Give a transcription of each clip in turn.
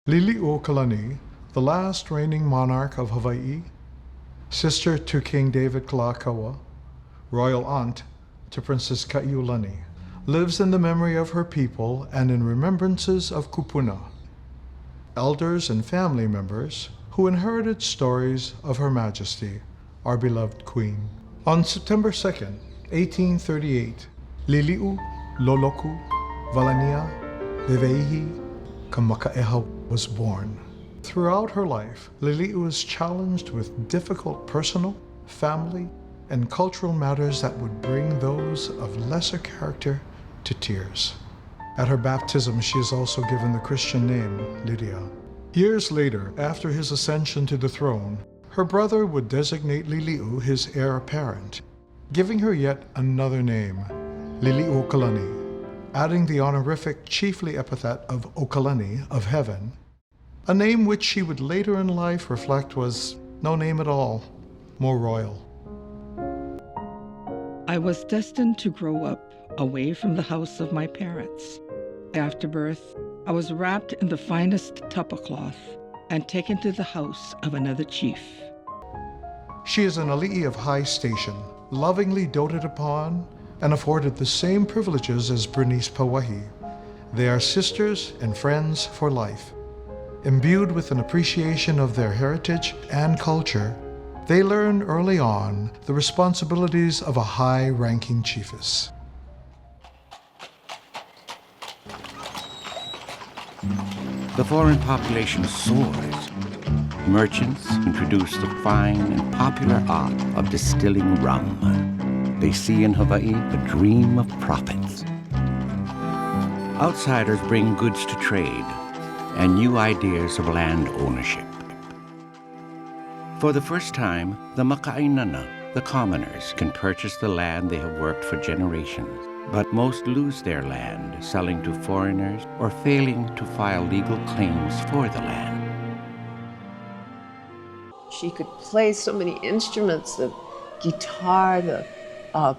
Liliuokalani, the last reigning monarch of Hawaii, sister to King David Kalakaua, royal aunt to Princess Kaiulani, lives in the memory of her people and in remembrances of Kupuna, elders and family members who inherited stories of Her Majesty, our beloved Queen. On September 2nd, 1838, Liliu Loloku Valania Veveihi Kamakaeha was born. Throughout her life, Liliu was challenged with difficult personal, family, and cultural matters that would bring those of lesser character to tears. At her baptism, she is also given the Christian name Lydia. Years later, after his ascension to the throne, her brother would designate Liliu his heir apparent, giving her yet another name, Liliuokalani, adding the honorific chiefly epithet of Okalani, of heaven, a name which she would later in life reflect was no name at all, more royal. I was destined to grow up away from the house of my parents. After birth, I was wrapped in the finest tapa cloth and taken to the house of another chief. She is an ali'i of high station, lovingly doted upon and afforded the same privileges as Bernice Pauahi. They are sisters and friends for life. Imbued with an appreciation of their heritage and culture, they learn early on the responsibilities of a high-ranking chiefess. The foreign population soars. Merchants introduce the fine and popular art of distilling rum. They see in Hawaii the dream of profits. Outsiders bring goods to trade and new ideas of land ownership. For the first time, the maka'ainana, the commoners, can purchase the land they have worked for generations, but most lose their land, selling to foreigners or failing to file legal claims for the land. She could play so many instruments, the guitar, the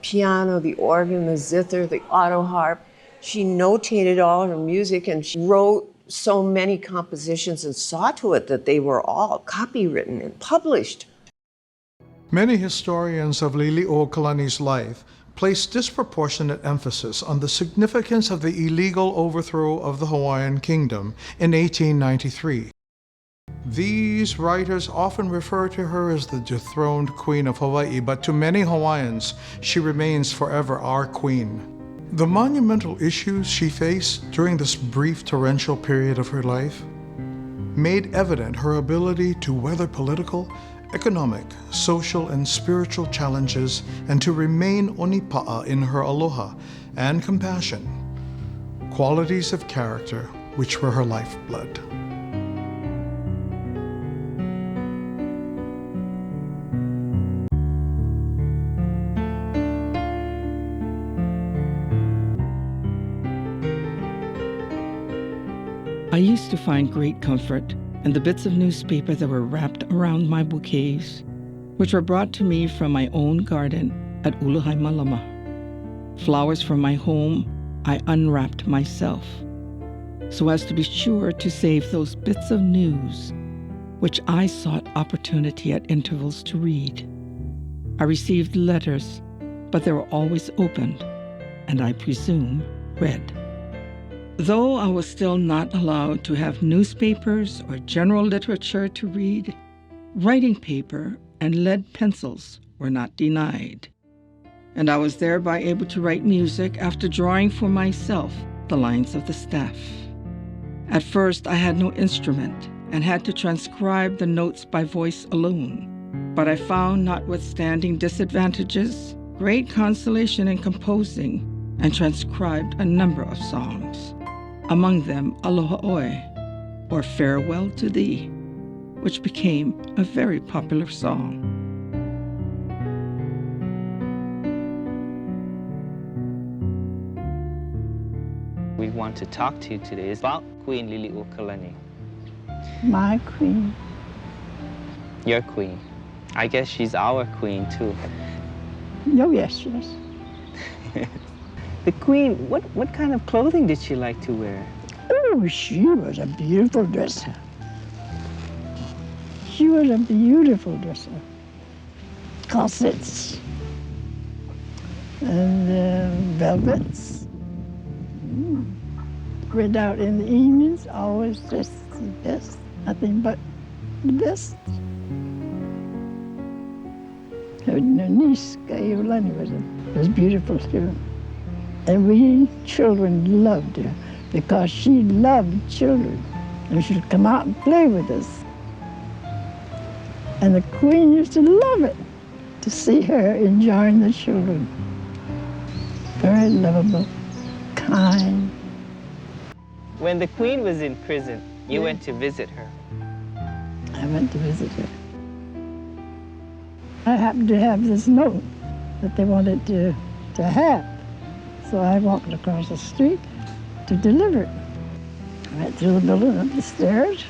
piano, the organ, the zither, the auto harp. She notated all her music and she wrote so many compositions and saw to it that they were all copywritten and published. Many historians of Liliuokalani's life place disproportionate emphasis on the significance of the illegal overthrow of the Hawaiian Kingdom in 1893. These writers often refer to her as the dethroned Queen of Hawaii, but to many Hawaiians, she remains forever our queen. The monumental issues she faced during this brief torrential period of her life made evident her ability to weather political, economic, social, and spiritual challenges and to remain onipa'a in her aloha and compassion, qualities of character which were her lifeblood. I used to find great comfort in the bits of newspaper that were wrapped around my bouquets, which were brought to me from my own garden at Uluhai Malama. Flowers from my home I unwrapped myself, so as to be sure to save those bits of news which I sought opportunity at intervals to read. I received letters, but they were always opened, and I presume read. Though I was still not allowed to have newspapers or general literature to read, Writing paper and lead pencils were not denied, and I was thereby able to write music after drawing for myself the lines of the staff. At first, I had no instrument and had to transcribe the notes by voice alone, but I found, notwithstanding disadvantages, great consolation in composing and transcribed a number of songs, among them Aloha Oe, or Farewell to Thee, which became a very popular song. We want to talk to you today about Queen Liliuokalani. My queen. Your queen. I guess she's our queen too. Oh, yes, yes. The queen, what kind of clothing did she like to wear? Oh, she was a beautiful dresser. She was a beautiful dresser. Corsets and velvets. Read out in the evenings, always just the best. Nothing but the best. Her niece, Kaiulani, was beautiful too. And we children loved her because she loved children. And she'd come out and play with us. And the queen used to love it, to see her enjoying the children. Very lovable, kind. When the queen was in prison, you went to visit her. I went to visit her. I happened to have this note that they wanted to have. So I walked across the street to deliver it. I went through the building, up the stairs.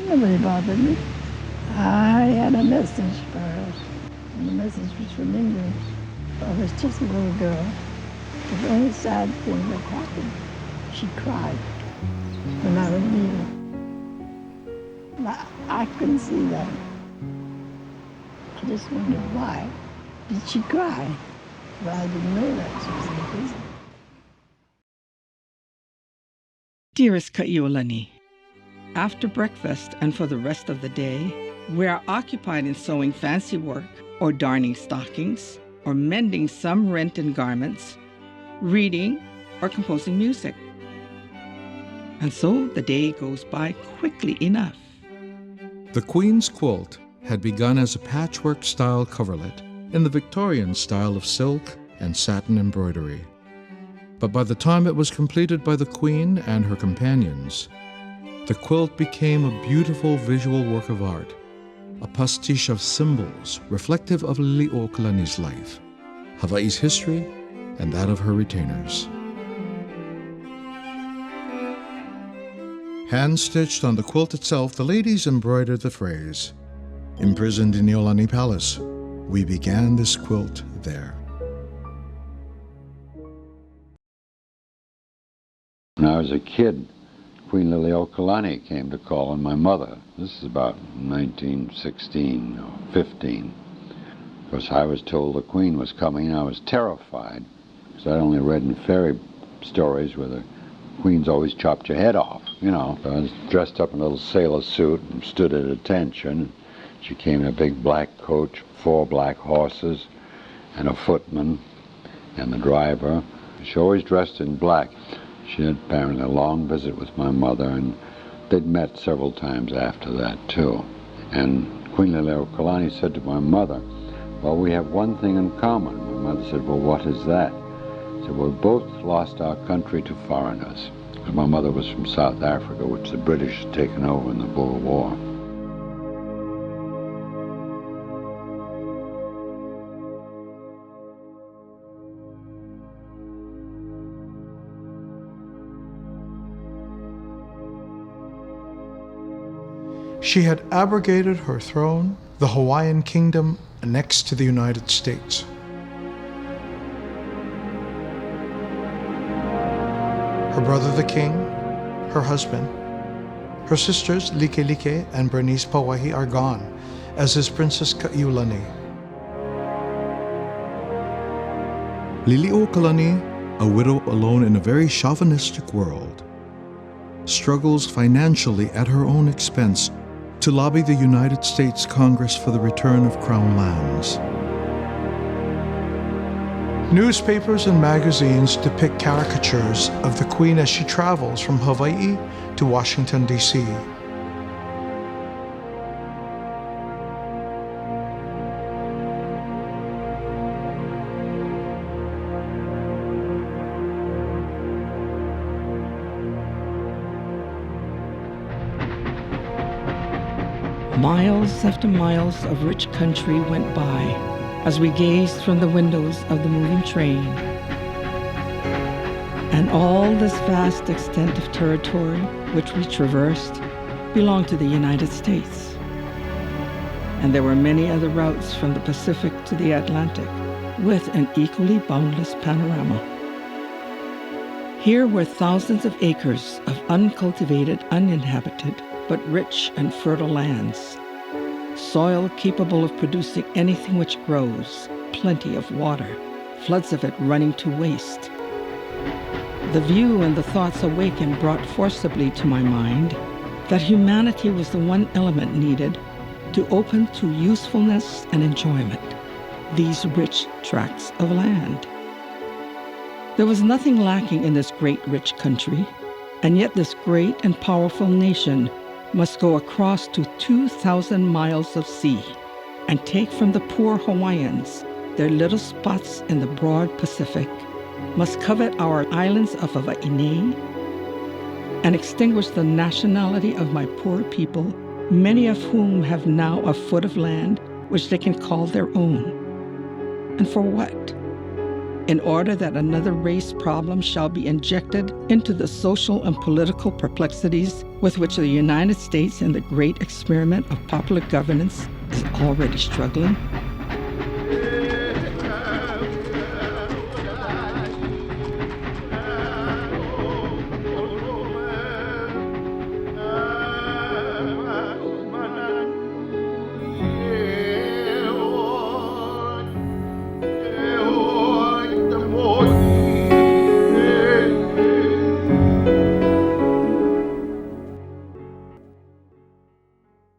Nobody bothered me. I had a message for her, and the message was from England. I was just a little girl. The only sad thing that happened, she cried when I was leaving. I couldn't see that. I just wondered why did she cry? But I didn't know that she was in prison. Dearest Kaiulani, after breakfast and for the rest of the day, we are occupied in sewing fancy work or darning stockings or mending some rent-in garments, reading or composing music. And so the day goes by quickly enough. The Queen's quilt had begun as a patchwork-style coverlet in the Victorian style of silk and satin embroidery. But by the time it was completed by the Queen and her companions, the quilt became a beautiful visual work of art, a pastiche of symbols reflective of Liliuokalani's life, Hawaii's history, and that of her retainers. Hand-stitched on the quilt itself, the ladies embroidered the phrase, "Imprisoned in Iolani Palace, we began this quilt there." When I was a kid, Queen Liliuokalani came to call on my mother. This is about 1916 or 15. Of course, I was told the Queen was coming, and I was terrified, because I'd only read in fairy stories where the Queen's always chopped your head off, you know. So I was dressed up in a little sailor suit and stood at attention. She came in a big black coach, 4 black horses, and a footman, and the driver. She always dressed in black. She had apparently a long visit with my mother, and they'd met several times after that, too. And Queen Liliuokalani said to my mother, "Well, we have one thing in common." My mother said, "Well, what is that?" I said, "We both lost our country to foreigners." And my mother was from South Africa, which the British had taken over in the Boer War. She had abrogated her throne, the Hawaiian kingdom annexed to the United States. Her brother the king, her husband, her sisters Likelike and Bernice Pawahi are gone, as is Princess Kaiulani. Liliuokalani, a widow alone in a very chauvinistic world, struggles financially at her own expense to lobby the United States Congress for the return of Crown lands. Newspapers and magazines depict caricatures of the Queen as she travels from Hawaii to Washington, D.C. Miles after miles of rich country went by as we gazed from the windows of the moving train. And all this vast extent of territory which we traversed belonged to the United States. And there were many other routes from the Pacific to the Atlantic with an equally boundless panorama. Here were thousands of acres of uncultivated, uninhabited, but rich and fertile lands, soil capable of producing anything which grows, plenty of water, floods of it running to waste. The view and the thoughts awakened brought forcibly to my mind that humanity was the one element needed to open to usefulness and enjoyment these rich tracts of land. There was nothing lacking in this great rich country, and yet this great and powerful nation must go across to 2,000 miles of sea and take from the poor Hawaiians their little spots in the broad Pacific, must covet our islands of Hawaii and extinguish the nationality of my poor people, many of whom have now a foot of land which they can call their own. And for what? In order that another race problem shall be injected into the social and political perplexities with which the United States in the great experiment of popular governance is already struggling?